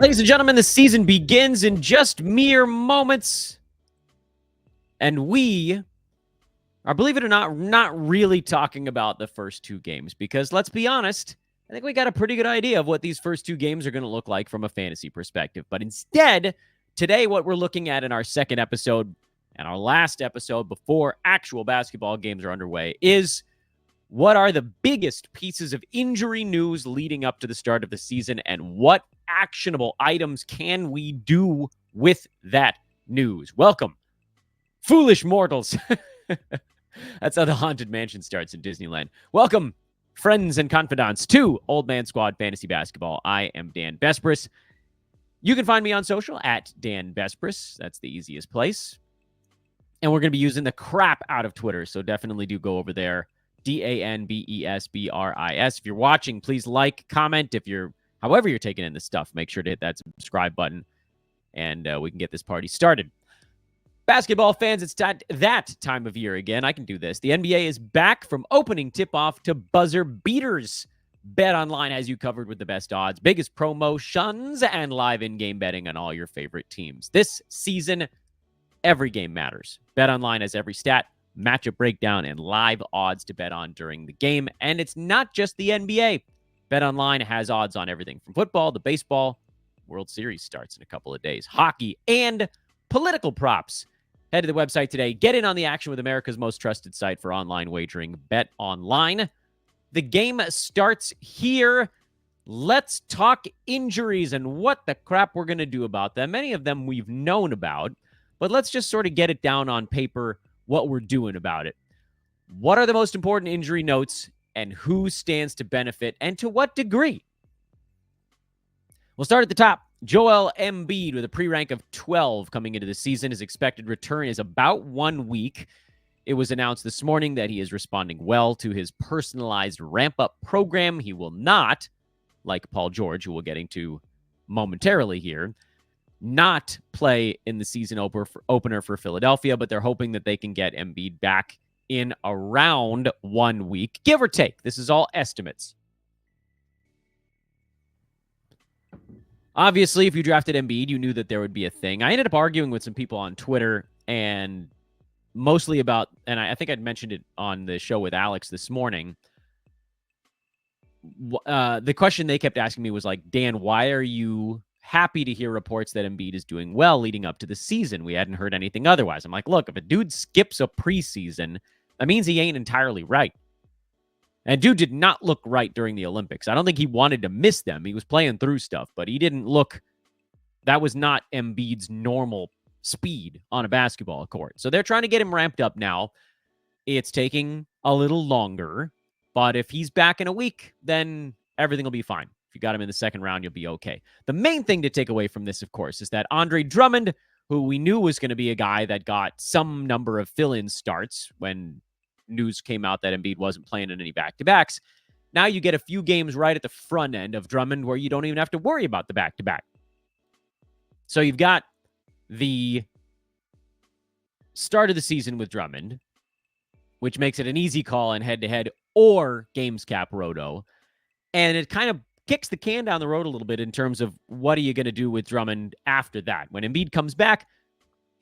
Ladies and gentlemen, the season begins in just mere moments. And we are, believe it or not really talking about the first two games because, let's be honest, I think we got a pretty good idea of what these first two games are going to look like from a fantasy perspective. But instead, today, what we're looking at in our second episode and our last episode before actual basketball games are underway is what are the biggest pieces of injury news leading up to the start of the season and what actionable items can we do with that news? Welcome, foolish mortals. That's how the Haunted Mansion starts in Disneyland. Welcome, friends and confidants, to Old Man Squad Fantasy Basketball. I am Dan Bespris. You can find me on social at Dan Bespris. That's the easiest place. And we're going to be using the crap out of Twitter, so definitely do go over there. DANBESBRIS. If you're watching, please like, comment. However you're taking in this stuff, make sure to hit that subscribe button, and we can get this party started. Basketball fans, it's that time of year again. I can do this. The NBA is back from opening tip-off to buzzer beaters. BetOnline has you covered with the best odds, biggest promotions, and live in-game betting on all your favorite teams. This season, every game matters. BetOnline has every stat, matchup breakdown, and live odds to bet on during the game. And it's not just the NBA. BetOnline has odds on everything from football to baseball. World Series starts in a couple of days. Hockey and political props. Head to the website today. Get in on the action with America's most trusted site for online wagering, BetOnline. The game starts here. Let's talk injuries and what the crap we're going to do about them. Many of them we've known about, but let's just sort of get it down on paper what we're doing about it. What are the most important injury notes and who stands to benefit and to what degree? We'll start at the top. Joel Embiid with a pre-rank of 12 coming into the season. His expected return is about 1 week. It was announced this morning that he is responding well to his personalized ramp-up program. He will not, like Paul George, who we'll get into momentarily here, not play in the season opener for Philadelphia, but they're hoping that they can get Embiid back in around 1 week, give or take. This is all estimates. Obviously, if you drafted Embiid, you knew that there would be a thing. I ended up arguing with some people on Twitter and mostly about, and I think I'd mentioned it on the show with Alex this morning. The question they kept asking me was like, Dan, why are you happy to hear reports that Embiid is doing well leading up to the season? We hadn't heard anything otherwise. I'm like, look, if a dude skips a preseason, that means he ain't entirely right. And dude did not look right during the Olympics. I don't think he wanted to miss them. He was playing through stuff, but he didn't look, that was not Embiid's normal speed on a basketball court. So they're trying to get him ramped up now. It's taking a little longer, but if he's back in a week, then everything will be fine. If you got him in the second round, you'll be okay. The main thing to take away from this, of course, is that Andre Drummond, who we knew was going to be a guy that got some number of fill-in starts when news came out that Embiid wasn't playing in any back-to-backs. Now you get a few games right at the front end of Drummond where you don't even have to worry about the back-to-back. So you've got the start of the season with Drummond, which makes it an easy call in head-to-head or games cap roto. And it kind of kicks the can down the road a little bit in terms of what are you going to do with Drummond after that. When Embiid comes back,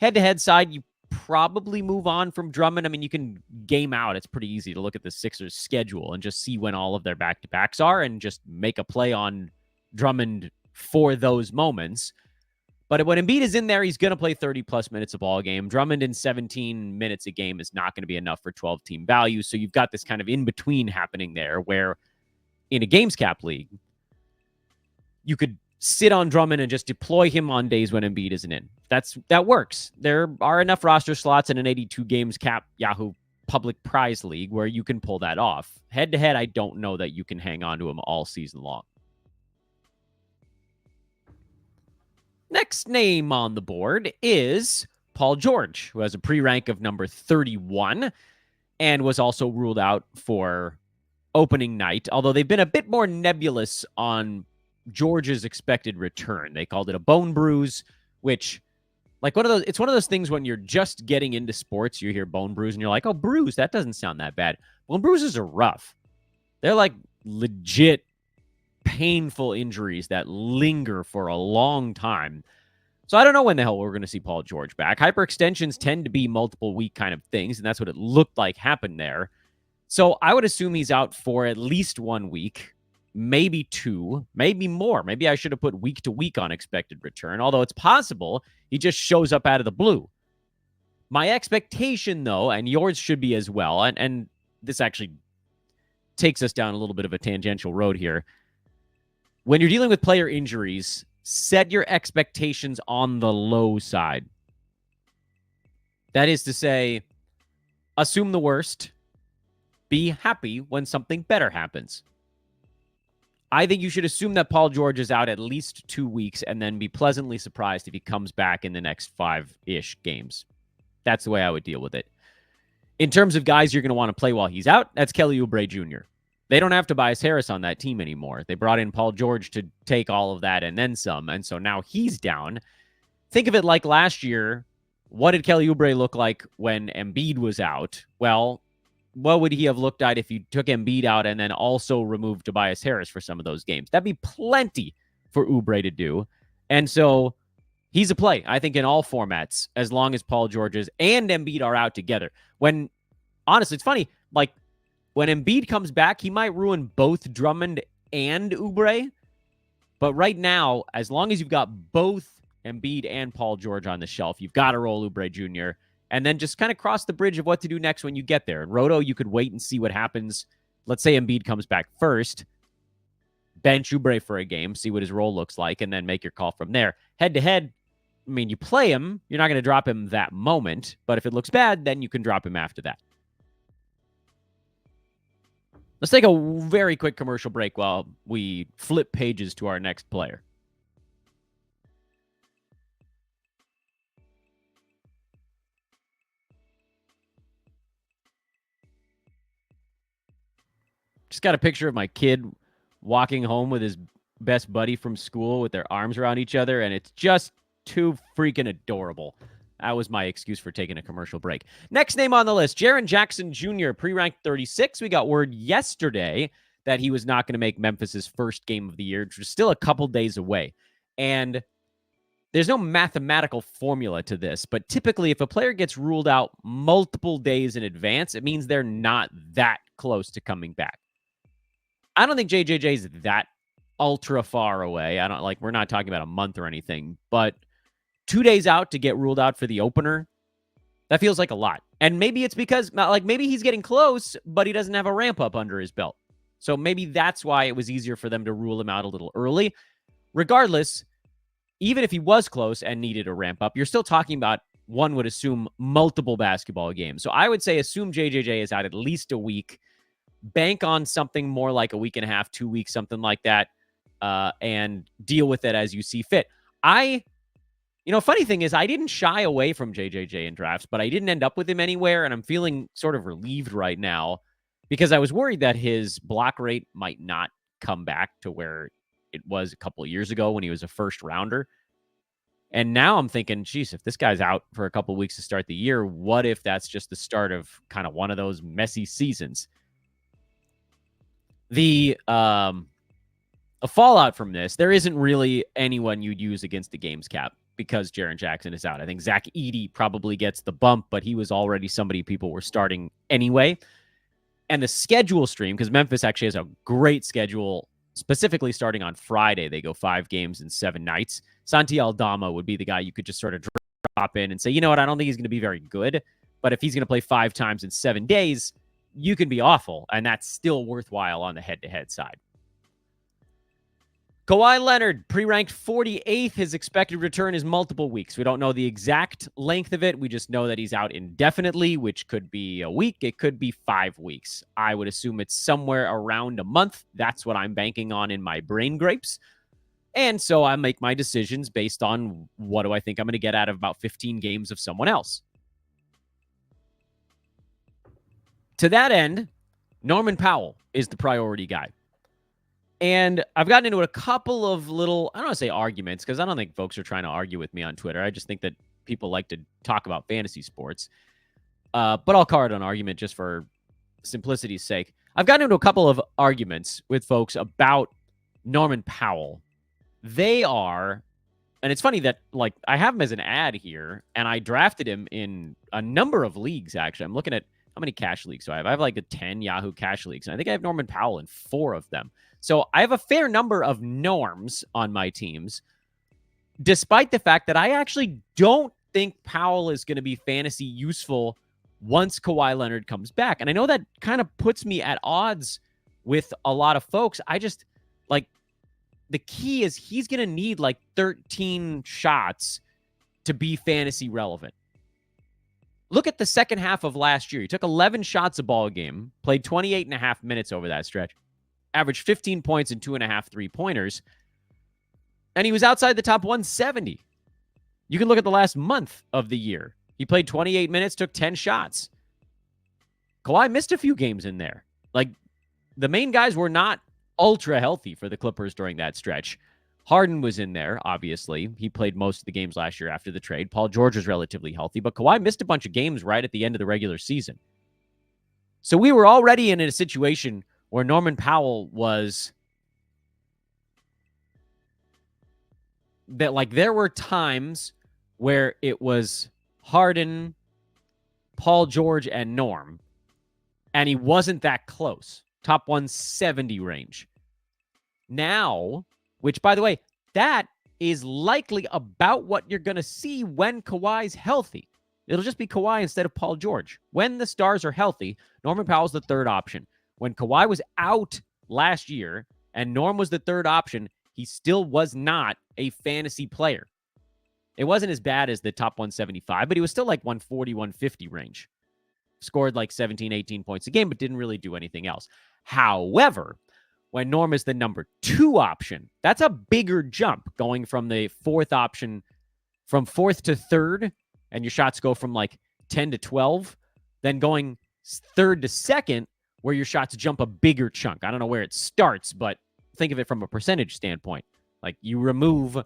head-to-head side, you probably move on from Drummond. I mean, you can game out. It's pretty easy to look at the Sixers' schedule and just see when all of their back-to-backs are and just make a play on Drummond for those moments. But when Embiid is in there, he's going to play 30-plus minutes a ball game. Drummond in 17 minutes a game is not going to be enough for 12-team value. So you've got this kind of in-between happening there where in a games cap league, you could sit on Drummond and just deploy him on days when Embiid isn't in. That works. There are enough roster slots in an 82 games cap Yahoo public prize league where you can pull that off. Head-to-head, I don't know that you can hang on to him all season long. Next name on the board is Paul George, who has a pre-rank of number 31 and was also ruled out for opening night, although they've been a bit more nebulous on George's expected return. They called it a bone bruise, which, like, it's one of those things when you're just getting into sports, you hear bone bruise and you're like, oh, bruise, that doesn't sound that bad. Bone bruises are rough. They're like legit painful injuries that linger for a long time. So I don't know when the hell we're going to see Paul George back. Hyperextensions tend to be multiple week kind of things, and that's what it looked like happened there. So I would assume he's out for at least 1 week, maybe 2, maybe more. Maybe I should have put week to week on expected return, although it's possible he just shows up out of the blue. My expectation, though, and yours should be as well, and this actually takes us down a little bit of a tangential road here. When you're dealing with player injuries, set your expectations on the low side. That is to say, assume the worst, be happy when something better happens. I think you should assume that Paul George is out at least 2 weeks and then be pleasantly surprised if he comes back in the next 5-ish games. That's the way I would deal with it. In terms of guys you're going to want to play while he's out, that's Kelly Oubre Jr. They don't have Tobias Harris on that team anymore. They brought in Paul George to take all of that and then some, and so now he's down. Think of it like last year. What did Kelly Oubre look like when Embiid was out? Well, what would he have looked at if you took Embiid out and then also removed Tobias Harris for some of those games? That'd be plenty for Oubre to do. And so he's a play, I think, in all formats, as long as Paul George's and Embiid are out together. When, honestly, it's funny, like, when Embiid comes back, he might ruin both Drummond and Oubre. But right now, as long as you've got both Embiid and Paul George on the shelf, you've got to roll Oubre Jr., and then just kind of cross the bridge of what to do next when you get there. In Roto, you could wait and see what happens. Let's say Embiid comes back first. Bench Oubre for a game, see what his role looks like, and then make your call from there. Head-to-head, I mean, you play him. You're not going to drop him that moment. But if it looks bad, then you can drop him after that. Let's take a very quick commercial break while we flip pages to our next player. Just got a picture of my kid walking home with his best buddy from school with their arms around each other, and it's just too freaking adorable. That was my excuse for taking a commercial break. Next name on the list, Jaren Jackson Jr., pre-ranked 36. We got word yesterday that he was not going to make Memphis's first game of the year, which was still a couple days away. And there's no mathematical formula to this, but typically if a player gets ruled out multiple days in advance, it means they're not that close to coming back. I don't think JJJ is that ultra far away. We're not talking about a month or anything, but 2 days out to get ruled out for the opener, that feels like a lot. And maybe it's because, maybe he's getting close, but he doesn't have a ramp up under his belt. So maybe that's why it was easier for them to rule him out a little early. Regardless, even if he was close and needed a ramp up, you're still talking about, one would assume, multiple basketball games. So I would say assume JJJ is out at least a week. Bank on something more like a week and a half, 2 weeks, something like that, and deal with it as you see fit. Funny thing is, I didn't shy away from JJJ in drafts, but I didn't end up with him anywhere, and I'm feeling sort of relieved right now because I was worried that his block rate might not come back to where it was a couple of years ago when he was a first rounder. And now I'm thinking, geez, if this guy's out for a couple of weeks to start the year, what if that's just the start of kind of one of those messy seasons? A fallout from this, there isn't really anyone you'd use against the games cap because Jaren Jackson is out. I think Zach Edey probably gets the bump, but he was already somebody people were starting anyway. And the schedule stream, because Memphis actually has a great schedule, specifically starting on Friday. They go 5 games in 7 nights. Santi Aldama would be the guy you could just sort of drop in and say, you know what, I don't think he's going to be very good, but if he's going to play 5 times in 7 days, you can be awful, and that's still worthwhile on the head-to-head side. Kawhi Leonard, pre-ranked 48th. His expected return is multiple weeks. We don't know the exact length of it. We just know that he's out indefinitely, which could be a week. It could be 5 weeks. I would assume it's somewhere around a month. That's what I'm banking on in my brain grapes. And so I make my decisions based on what do I think I'm going to get out of about 15 games of someone else. To that end, Norman Powell is the priority guy. And I've gotten into a couple of little, I don't want to say arguments, because I don't think folks are trying to argue with me on Twitter. I just think that people like to talk about fantasy sports. But I'll call it an argument just for simplicity's sake. I've gotten into a couple of arguments with folks about Norman Powell. They are, and it's funny that, like, I have him as an ad here, and I drafted him in a number of leagues, actually. I'm looking at how many cash leagues do I have? I have like 10 Yahoo cash leagues, and I think I have Norman Powell in 4 of them. So I have a fair number of norms on my teams, despite the fact that I actually don't think Powell is going to be fantasy useful once Kawhi Leonard comes back. And I know that kind of puts me at odds with a lot of folks. I just, like, the key is he's going to need like 13 shots to be fantasy relevant. Look at the second half of last year. He took 11 shots a ball game, played 28 and a half minutes over that stretch, averaged 15 points and 2.5 3-pointers, and he was outside the top 170. You can look at the last month of the year. He played 28 minutes, took 10 shots. Kawhi missed a few games in there. Like, the main guys were not ultra healthy for the Clippers during that stretch. Harden was in there, obviously. He played most of the games last year after the trade. Paul George was relatively healthy, but Kawhi missed a bunch of games right at the end of the regular season. So we were already in a situation where Norman Powell was that, like, there were times where it was Harden, Paul George, and Norm, and he wasn't that close. Top 170 range. Now, which, by the way, that is likely about what you're going to see when Kawhi's healthy. It'll just be Kawhi instead of Paul George. When the stars are healthy, Norman Powell's the third option. When Kawhi was out last year and Norm was the third option, he still was not a fantasy player. It wasn't as bad as the top 175, but he was still like 140, 150 range. Scored like 17, 18 points a game, but didn't really do anything else. However, when Norm is the number 2 option, that's a bigger jump, going from the 4th option, from 4th to 3rd, and your shots go from like 10 to 12, then going 3rd to 2nd, where your shots jump a bigger chunk. I don't know where it starts, but think of it from a percentage standpoint. Like, you remove,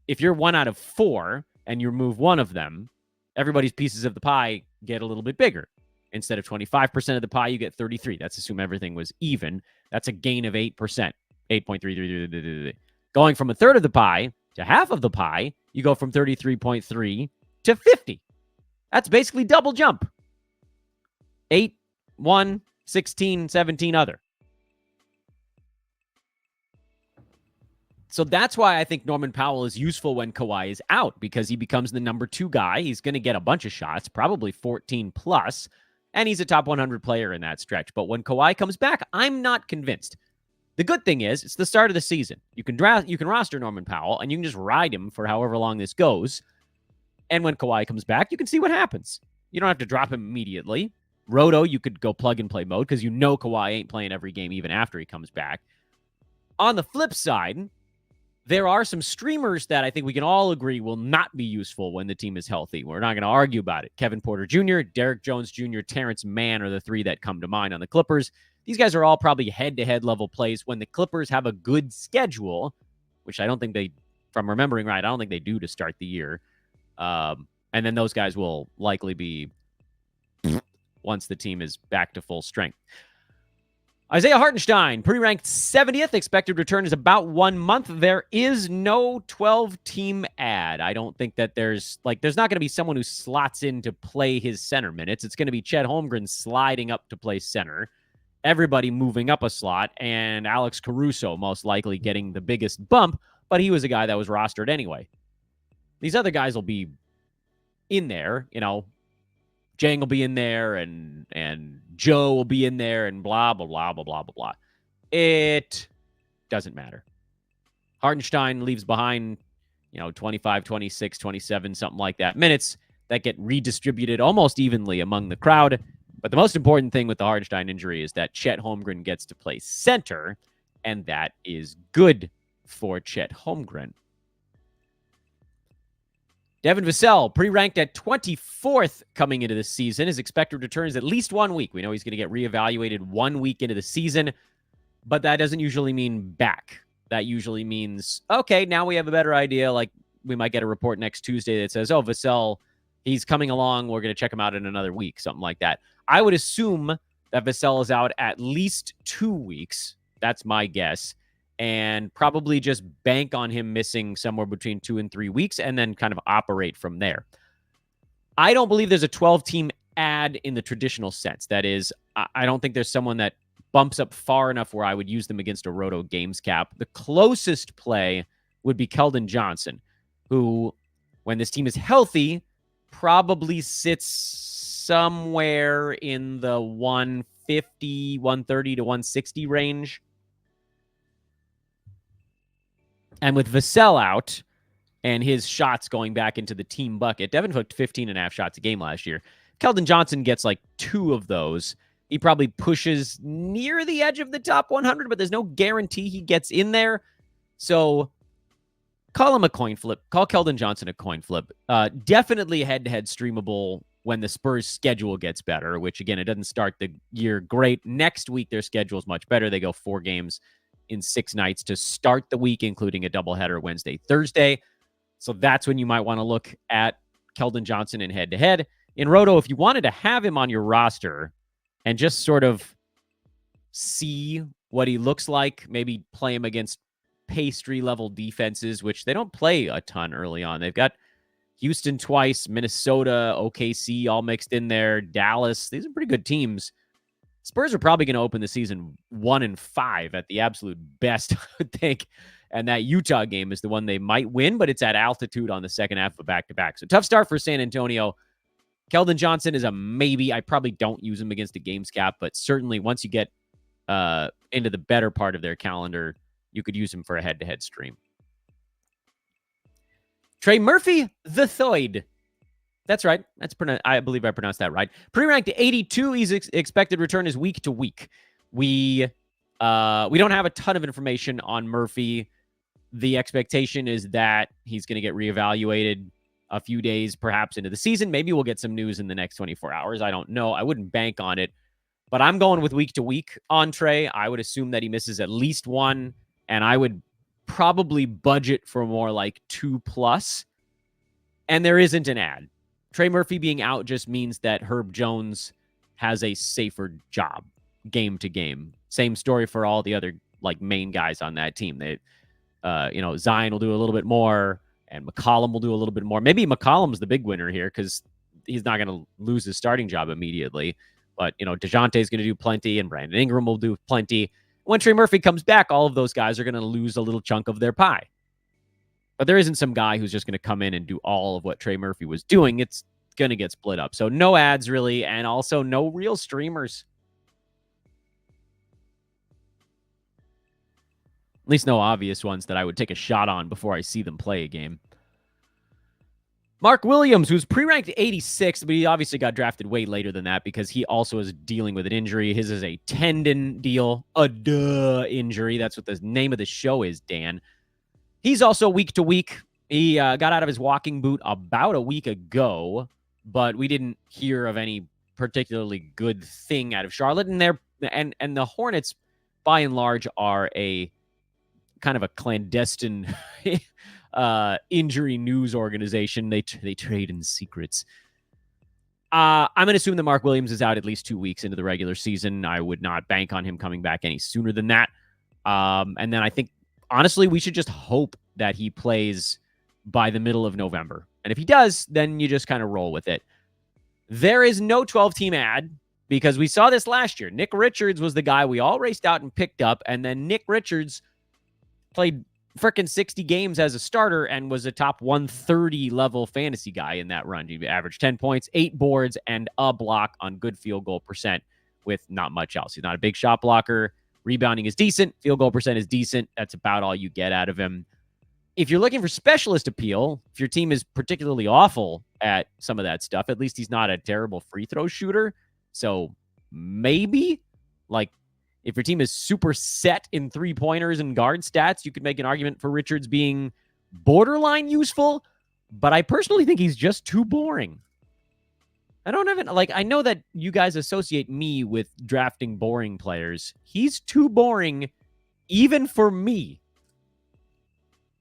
if you're 1 out of 4 and you remove one of them, everybody's pieces of the pie get a little bit bigger. Instead of 25% of the pie, you get 33. That's assume everything was even. That's a gain of 8%. 8.33. Going from a third of the pie to half of the pie, you go from 33.3 to 50. That's basically double jump. 8, 1, 16, 17 other. So that's why I think Norman Powell is useful when Kawhi is out, because he becomes the number 2 guy. He's going to get a bunch of shots, probably 14 plus. And he's a top 100 player in that stretch. But when Kawhi comes back, I'm not convinced. The good thing is, it's the start of the season. You can roster Norman Powell, and you can just ride him for however long this goes. And when Kawhi comes back, you can see what happens. You don't have to drop him immediately. Roto, you could go plug and play mode, because you know Kawhi ain't playing every game even after he comes back. On the flip side, there are some streamers that I think we can all agree will not be useful when the team is healthy. We're not going to argue about it. Kevin Porter Jr., Derek Jones Jr., Terrence Mann are the 3 that come to mind on the Clippers. These guys are all probably head-to-head level plays when the Clippers have a good schedule, which I don't think they, from remembering right, I don't think they do to start the year. And then those guys will likely be once the team is back to full strength. Isaiah Hartenstein, pre-ranked 70th. Expected return is about 1 month. There is no 12-team ad. I don't think that there's not going to be someone who slots in to play his center minutes. It's going to be Chet Holmgren sliding up to play center, everybody moving up a slot, and Alex Caruso most likely getting the biggest bump, but he was a guy that was rostered anyway. These other guys will be in there, Jang will be in there, and Joe will be in there, and blah, blah, blah, blah, blah, blah, blah. It doesn't matter. Hartenstein leaves behind, 25, 26, 27, something like that, minutes that get redistributed almost evenly among the crowd. But the most important thing with the Hartenstein injury is that Chet Holmgren gets to play center, and that is good for Chet Holmgren. Devin Vassell, pre-ranked at 24th coming into the season. His expected return is at least 1 week. We know he's going to get reevaluated 1 week into the season, but that doesn't usually mean back. That usually means, okay, now we have a better idea. Like, we might get a report next Tuesday that says, oh, Vassell, he's coming along. We're going to check him out in another week, something like that. I would assume that Vassell is out at least 2 weeks. That's my guess. and probably just bank on him missing somewhere between 2 and 3 weeks and then kind of operate from there. I don't believe there's a 12-team add in the traditional sense. That is, I don't think there's someone that bumps up far enough where I would use them against a Roto games cap. The closest play would be Keldon Johnson, who, when this team is healthy, probably sits somewhere in the 150, 130 to 160 range. And with Vassell out and his shots going back into the team bucket, Devin hooked 15.5 shots a game last year. Keldon Johnson gets like 2 of those. He probably pushes near the edge of the top 100, but there's no guarantee he gets in there. So call him a coin flip. Call Keldon Johnson a coin flip. Definitely head-to-head streamable when the Spurs' schedule gets better, which, again, it doesn't start the year great. Next week, their schedule is much better. They go 4 games in 6 nights to start the week, including a doubleheader Wednesday, Thursday. So that's when you might want to look at Keldon Johnson in head-to-head. In Roto, if you wanted to have him on your roster and just sort of see what he looks like, maybe play him against pastry-level defenses, which they don't play a ton early on. They've got Houston twice, Minnesota, OKC all mixed in there, Dallas. These are pretty good teams. Spurs are probably going to open the season 1-5 at the absolute best, I would think. And that Utah game is the one they might win, but it's at altitude on the second half of a back-to-back. So tough start for San Antonio. Keldon Johnson is a maybe. I probably don't use him against a games cap, but certainly once you get into the better part of their calendar, you could use him for a head-to-head stream. Trey Murphy III. That's right. I believe I pronounced that right. Pre-ranked 82. His expected return is week to week. We don't have a ton of information on Murphy. The expectation is that he's going to get reevaluated a few days, perhaps into the season. Maybe we'll get some news in the next 24 hours. I don't know. I wouldn't bank on it, but I'm going with week to week on Trey. I would assume that he misses at least 1, and I would probably budget for more like 2+. And there isn't an ad. Trey Murphy being out just means that Herb Jones has a safer job game to game. Same story for all the other like main guys on that team. They, Zion will do a little bit more, and McCollum will do a little bit more. Maybe McCollum's the big winner here because he's not going to lose his starting job immediately. But, DeJounte's going to do plenty, and Brandon Ingram will do plenty. When Trey Murphy comes back, all of those guys are going to lose a little chunk of their pie. But there isn't some guy who's just going to come in and do all of what Trey Murphy was doing. It's going to get split up. So no ads, really, and also no real streamers. At least no obvious ones that I would take a shot on before I see them play a game. Mark Williams, who's pre-ranked 86, but he obviously got drafted way later than that because he also is dealing with an injury. His is a tendon deal, a injury. That's what the name of the show is, Dan. He's also week to week. He got out of his walking boot about a week ago, but we didn't hear of any particularly good thing out of Charlotte. And the Hornets, by and large, are a kind of a clandestine injury news organization. They trade in secrets. I'm going to assume that Mark Williams is out at least 2 weeks into the regular season. I would not bank on him coming back any sooner than that. And then I think, honestly, we should just hope that he plays by the middle of November. And if he does, then you just kind of roll with it. There is no 12-team ad because we saw this last year. Nick Richards was the guy we all raced out and picked up, and then Nick Richards played frickin' 60 games as a starter and was a top 130 level fantasy guy in that run. He averaged 10 points, 8 boards, and a block on good field goal percent with not much else. He's not a big shot blocker. Rebounding is decent. Field goal percent is decent. That's about all you get out of him. If you're looking for specialist appeal, if your team is particularly awful at some of that stuff, at least he's not a terrible free throw shooter. So maybe, like, if your team is super set in three-pointers and guard stats, you could make an argument for Richards being borderline useful, but I personally think he's just too boring. I know that you guys associate me with drafting boring players. He's too boring, even for me.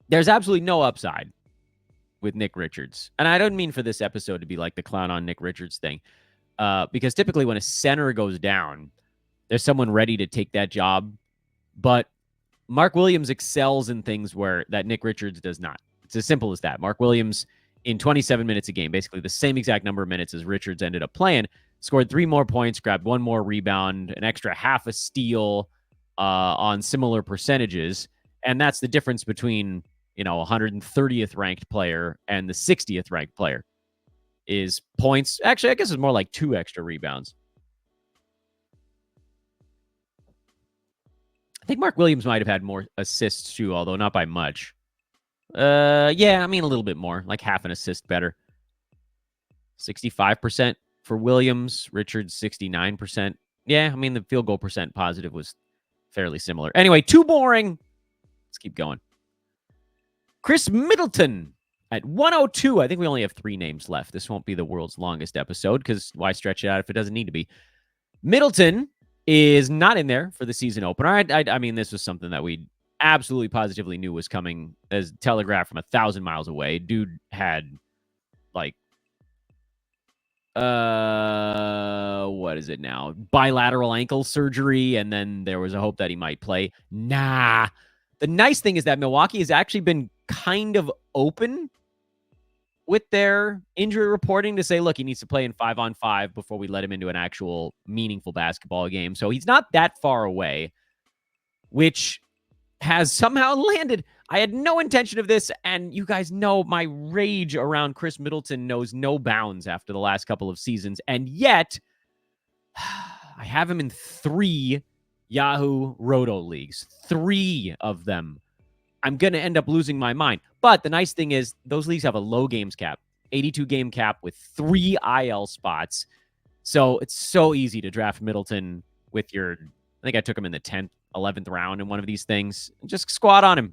There's absolutely no upside with Nick Richards. And I don't mean for this episode to be like the clown on Nick Richards thing, because typically when a center goes down, there's someone ready to take that job. But Mark Williams excels in things that Nick Richards does not. It's as simple as that. Mark Williams, in 27 minutes a game, basically the same exact number of minutes as Richards ended up playing, scored 3 more points, grabbed 1 more rebound, an extra half a steal on similar percentages. And that's the difference between, 130th ranked player and the 60th ranked player is points. Actually, I guess it's more like 2 extra rebounds. I think Mark Williams might have had more assists too, although not by much. Yeah, I mean a little bit more, like half an assist better. 65% for Williams, Richards 69%. Yeah, I mean the field goal percent positive was fairly similar. Anyway, too boring. Let's keep going. Khris Middleton at 102. I think we only have 3 names left. This won't be the world's longest episode because why stretch it out if it doesn't need to be? Middleton is not in there for the season opener. I mean, this was something that we absolutely positively knew was coming as telegraphed from 1,000 miles away. Dude had like, what is it now? Bilateral ankle surgery, and then there was a hope that he might play. Nah. The nice thing is that Milwaukee has actually been kind of open with their injury reporting to say, look, he needs to play in 5-on-5 before we let him into an actual meaningful basketball game. So he's not that far away, which has somehow landed. I had no intention of this, and you guys know my rage around Khris Middleton knows no bounds after the last couple of seasons, and yet I have him in 3 Yahoo Roto leagues. 3 of them. I'm going to end up losing my mind. But the nice thing is those leagues have a low games cap, 82 game cap with 3 IL spots. So it's so easy to draft Middleton with I think I took him in the 10th, 11th round in one of these things. Just squat on him.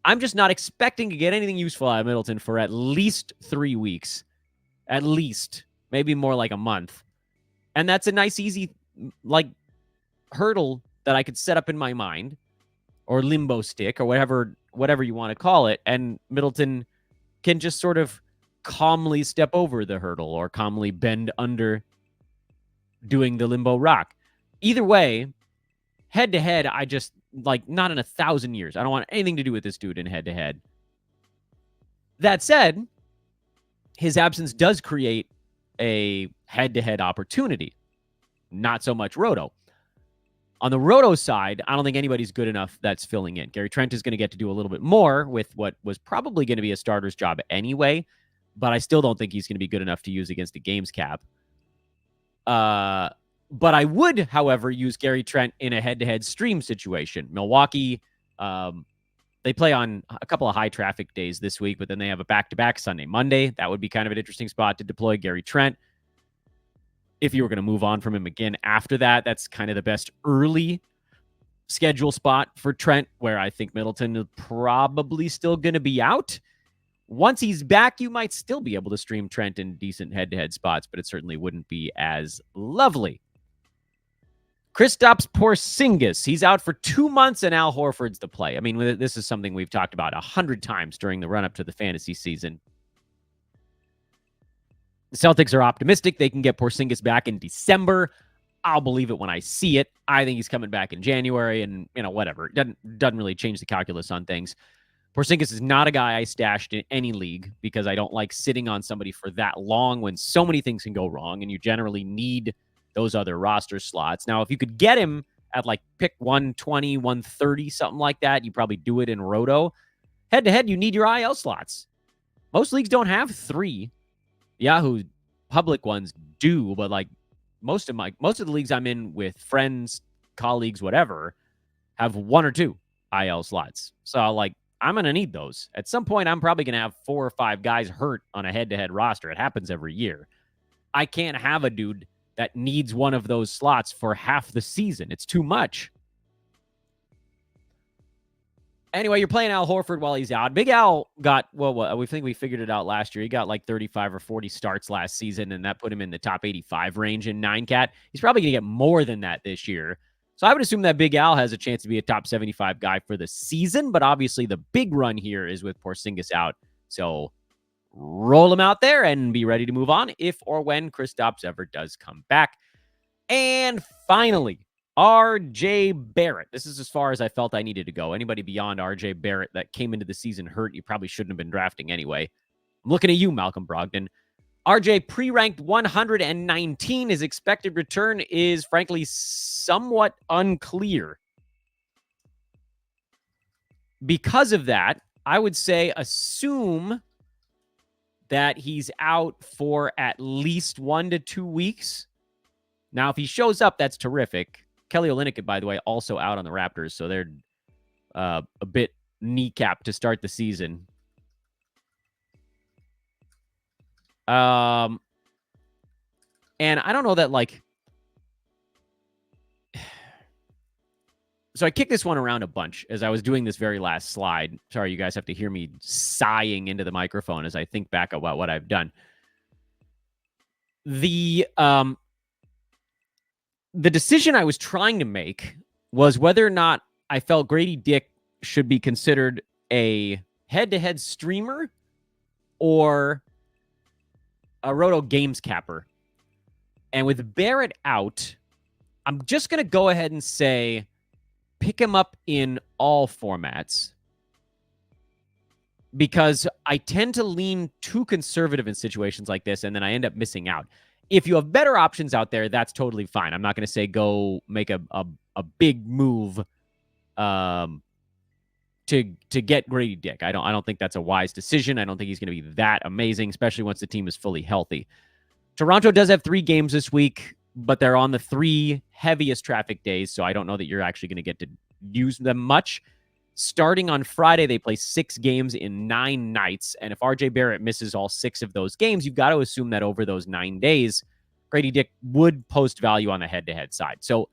I'm just not expecting to get anything useful out of Middleton for at least 3 weeks. At least. Maybe more like a month. And that's a nice, easy, hurdle that I could set up in my mind. Or limbo stick, or whatever you want to call it. And Middleton can just sort of calmly step over the hurdle or calmly bend under doing the limbo rock. Either way, head-to-head, I just, not in 1,000 years. I don't want anything to do with this dude in head-to-head. That said, his absence does create a head-to-head opportunity. Not so much Roto. On the Roto side, I don't think anybody's good enough that's filling in. Gary Trent is going to get to do a little bit more with what was probably going to be a starter's job anyway, but I still don't think he's going to be good enough to use against the games cap. But I would, however, use Gary Trent in a head-to-head stream situation. Milwaukee, they play on a couple of high traffic days this week, but then they have a back-to-back Sunday, Monday. That would be kind of an interesting spot to deploy Gary Trent. If you were going to move on from him again after that, that's kind of the best early schedule spot for Trent, where I think Middleton is probably still going to be out. Once he's back, you might still be able to stream Trent in decent head-to-head spots, but it certainly wouldn't be as lovely. Kristaps Porzingis, he's out for 2 months, and Al Horford's the play. I mean, this is something we've talked about 100 times during the run-up to the fantasy season. The Celtics are optimistic they can get Porzingis back in December. I'll believe it when I see it. I think he's coming back in January, and whatever. It doesn't really change the calculus on things. Porzingis is not a guy I stashed in any league because I don't like sitting on somebody for that long when so many things can go wrong, and you generally need those other roster slots. Now, if you could get him at pick 120, 130, something like that, you probably do it in Roto. Head-to-head, you need your IL slots. Most leagues don't have 3. Yahoo public ones do, but most of the leagues I'm in with friends, colleagues, whatever, have 1 or 2 IL slots. So I'm going to need those. At some point, I'm probably going to have 4 or 5 guys hurt on a head-to-head roster. It happens every year. I can't have a dude that needs one of those slots for half the season. It's too much. Anyway, you're playing Al Horford while he's out. Big Al got, we think we figured it out last year. He got 35 or 40 starts last season, and that put him in the top 85 range in 9-cat. He's probably going to get more than that this year. So I would assume that Big Al has a chance to be a top 75 guy for the season, but obviously the big run here is with Porzingis out. So roll him out there and be ready to move on if or when Kristaps ever does come back. And finally, RJ Barrett. This is as far as I felt I needed to go. Anybody beyond RJ Barrett that came into the season hurt, you probably shouldn't have been drafting anyway. I'm looking at you, Malcolm Brogdon. RJ pre-ranked 119. His expected return is frankly somewhat unclear. Because of that, I would say assume that he's out for at least 1 to 2 weeks. Now, if he shows up, that's terrific. Kelly Olynyk, by the way, also out on the Raptors, so they're a bit kneecapped to start the season. And I don't know that, like... So I kicked this one around a bunch as I was doing this very last slide. Sorry, you guys have to hear me sighing into the microphone as I think back about what I've done. The decision I was trying to make was whether or not I felt Grady Dick should be considered a head-to-head streamer or a Roto Games capper. And with Barrett out, I'm just going to go ahead and say pick him up in all formats because I tend to lean too conservative in situations like this, and then I end up missing out. If you have better options out there, that's totally fine. I'm not going to say go make a big move to get Grady Dick. I don't think that's a wise decision. I don't think he's going to be that amazing, especially once the team is fully healthy. Toronto does have 3 games this week, but they're on the 3 heaviest traffic days, so I don't know that you're actually going to get to use them much. Starting on Friday, they play 6 games in 9 nights. And if RJ Barrett misses all 6 of those games, you've got to assume that over those 9 days, Grady Dick would post value on the head-to-head side. So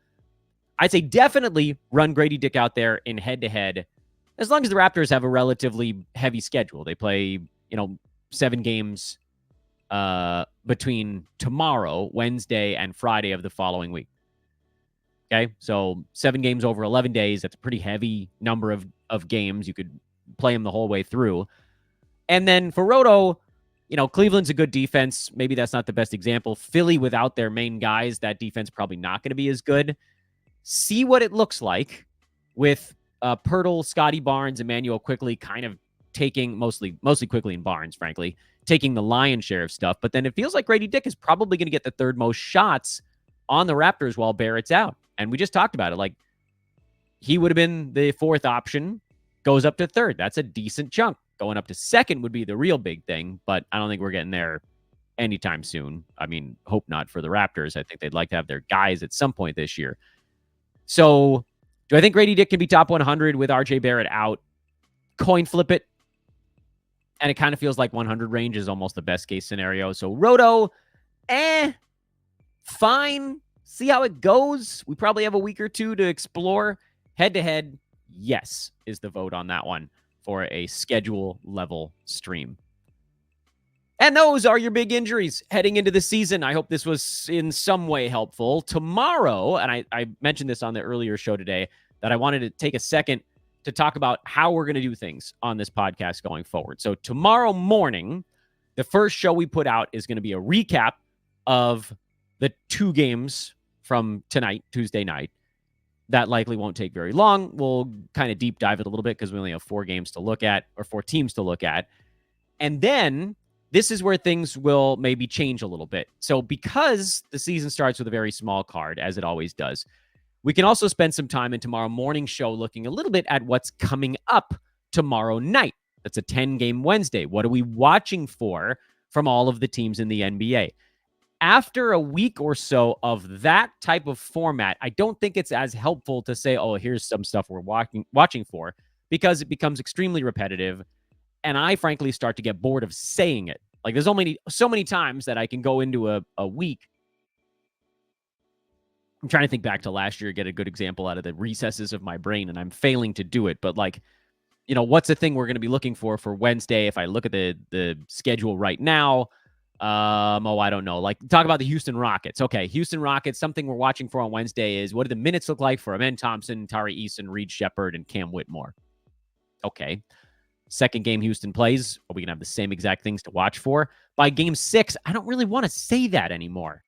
I'd say definitely run Grady Dick out there in head-to-head, as long as the Raptors have a relatively heavy schedule. They play, 7 games between tomorrow, Wednesday, and Friday of the following week. Okay, so 7 games over 11 days. That's a pretty heavy number of games. You could play them the whole way through. And then for Roto, Cleveland's a good defense. Maybe that's not the best example. Philly, without their main guys, that defense probably not going to be as good. See what it looks like with Pirtle, Scotty Barnes, Emmanuel Quickley kind of taking, mostly Quickley and Barnes, frankly, taking the lion's share of stuff. But then it feels like Grady Dick is probably going to get the 3rd most shots on the Raptors while Barrett's out. And we just talked about it. Like, he would have been the 4th option, goes up to 3rd. That's a decent chunk. Going up to 2nd would be the real big thing, but I don't think we're getting there anytime soon. I mean, hope not for the Raptors. I think they'd like to have their guys at some point this year. So, do I think Grady Dick can be top 100 with RJ Barrett out? Coin flip it. And it kind of feels like 100 range is almost the best case scenario. So, Roto, fine. See how it goes. We probably have a week or 2 to explore. Head-to-head, yes, is the vote on that one for a schedule-level stream. And those are your big injuries heading into the season. I hope this was in some way helpful. Tomorrow, and I mentioned this on the earlier show today, that I wanted to take a second to talk about how we're going to do things on this podcast going forward. So tomorrow morning, the first show we put out is going to be a recap of the 2 games from tonight, Tuesday night. That likely won't take very long. We'll kind of deep dive it a little bit because we only have 4 games to look at, or 4 teams to look at. And then this is where things will maybe change a little bit. So because the season starts with a very small card, as it always does, we can also spend some time in tomorrow morning show looking a little bit at what's coming up tomorrow night. That's a 10-game Wednesday. What are we watching for from all of the teams in the NBA? After a week or so of that type of format, I don't think it's as helpful to say, oh, here's some stuff we're watching for, because it becomes extremely repetitive. And I frankly start to get bored of saying it. Like, there's only so many times that I can go into a week. I'm trying to think back to last year, get a good example out of the recesses of my brain, and I'm failing to do it. But what's the thing we're going to be looking for Wednesday? If I look at the schedule right now, I don't know. Like, talk about the Houston Rockets. Okay, Houston Rockets, something we're watching for on Wednesday is, what do the minutes look like for Amen Thompson, Tari Eason, Reed Shepherd, and Cam Whitmore? Okay. 2nd game Houston plays, are we going to have the same exact things to watch for? By game 6, I don't really want to say that anymore.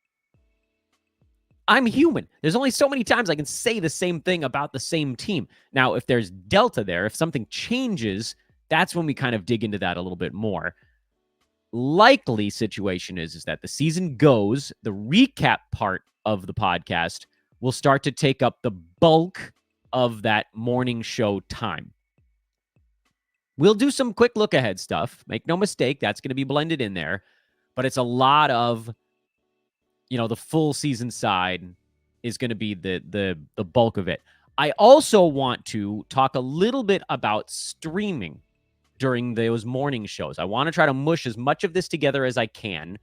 I'm human. There's only so many times I can say the same thing about the same team. Now, if there's delta there, if something changes, that's when we kind of dig into that a little bit more. Likely situation is that the season goes, the recap part of the podcast will start to take up the bulk of that morning show time. We'll do some quick look ahead stuff. Make no mistake, that's going to be blended in there. But it's a lot of, the full season side is going to be the bulk of it. I also want to talk a little bit about streaming during those morning shows. I want to try to mush as much of this together as I can,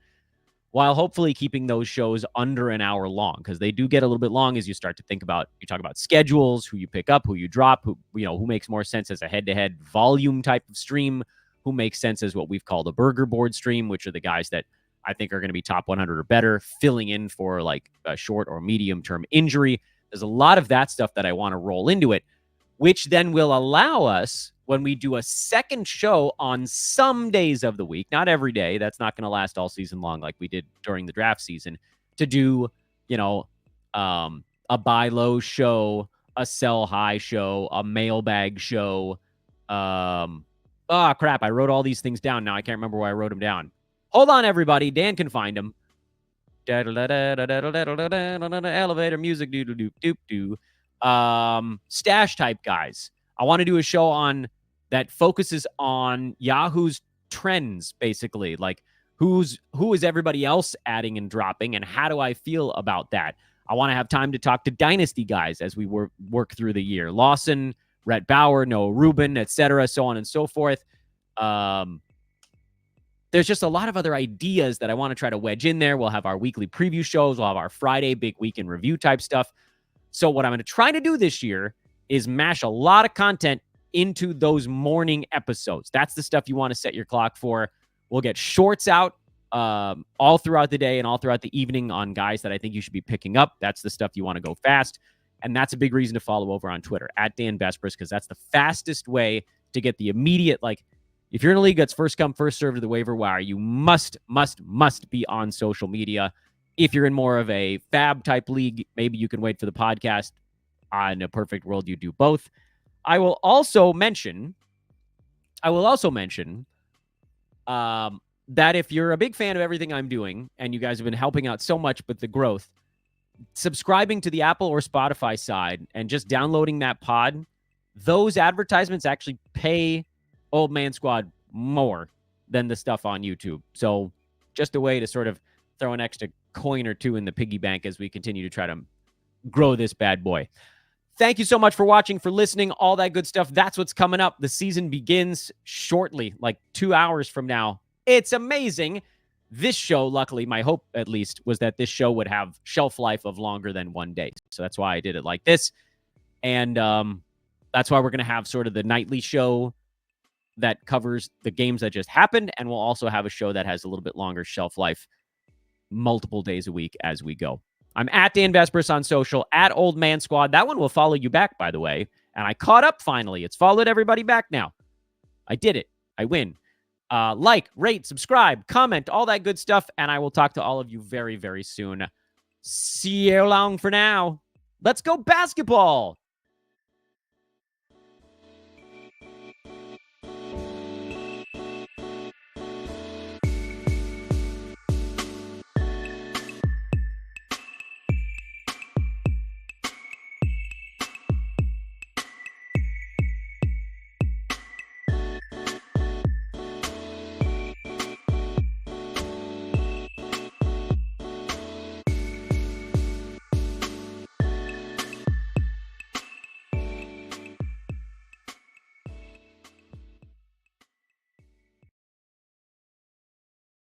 while hopefully keeping those shows under an hour long, because they do get a little bit long as you start to think about, you talk about schedules, who you pick up, who you drop, who makes more sense as a head-to-head volume type of stream, who makes sense as what we've called a burger board stream, which are the guys that I think are going to be top 100 or better, filling in for like a short or medium-term injury. There's a lot of that stuff that I want to roll into it, which then will allow us, when we do a second show on some days of the week, not every day, that's not going to last all season long like we did during the draft season, to do, a buy low show, a sell high show, a mailbag show. Crap, I wrote all these things down. Now I can't remember where I wrote them down. Hold on, everybody. Dan can find them. Elevator music, stash type guys. I want to do a show on that focuses on Yahoo's trends, basically, like who is everybody else adding and dropping, and how do I feel about that? I want to have time to talk to dynasty guys as we work through the year. Lawson, Rhett Bauer, Noah Rubin, etc., so on and so forth. There's just a lot of other ideas that I want to try to wedge in there. We'll have our weekly preview shows. We'll have our Friday big weekend review type stuff. So what I'm going to try to do this year is mash a lot of content into those morning episodes. That's the stuff you want to set your clock for. We'll get shorts out all throughout the day and all throughout the evening on guys that I think you should be picking up. That's the stuff you want to go fast. And that's a big reason to follow over on Twitter, @Dan_Besbris, because that's the fastest way to get the immediate, if you're in a league that's first come, first served to the waiver wire, you must be on social media. If you're in more of a fab type league, maybe you can wait for the podcast. In a perfect world, you do both. I will also mention that if you're a big fan of everything I'm doing, and you guys have been helping out so much with the growth, subscribing to the Apple or Spotify side and just downloading that pod, those advertisements actually pay Old Man Squad more than the stuff on YouTube. So just a way to sort of throw an extra coin or two in the piggy bank as we continue to try to grow this bad boy. Thank you so much for watching, for listening, all that good stuff. That's what's coming up. The season begins shortly, like 2 hours from now. It's amazing. This show, luckily, my hope at least, was that this show would have shelf life of longer than 1 day. So that's why I did it like this. And that's why we're going to have sort of the nightly show that covers the games that just happened. And we'll also have a show that has a little bit longer shelf life, multiple days a week as we go. I'm @Dan_Besbris on social, @Old Man Squad. That one will follow you back, by the way. And I caught up finally. It's followed everybody back now. I did it. I win. Like, rate, subscribe, comment, all that good stuff. And I will talk to all of you very, very soon. See you along for now. Let's go basketball.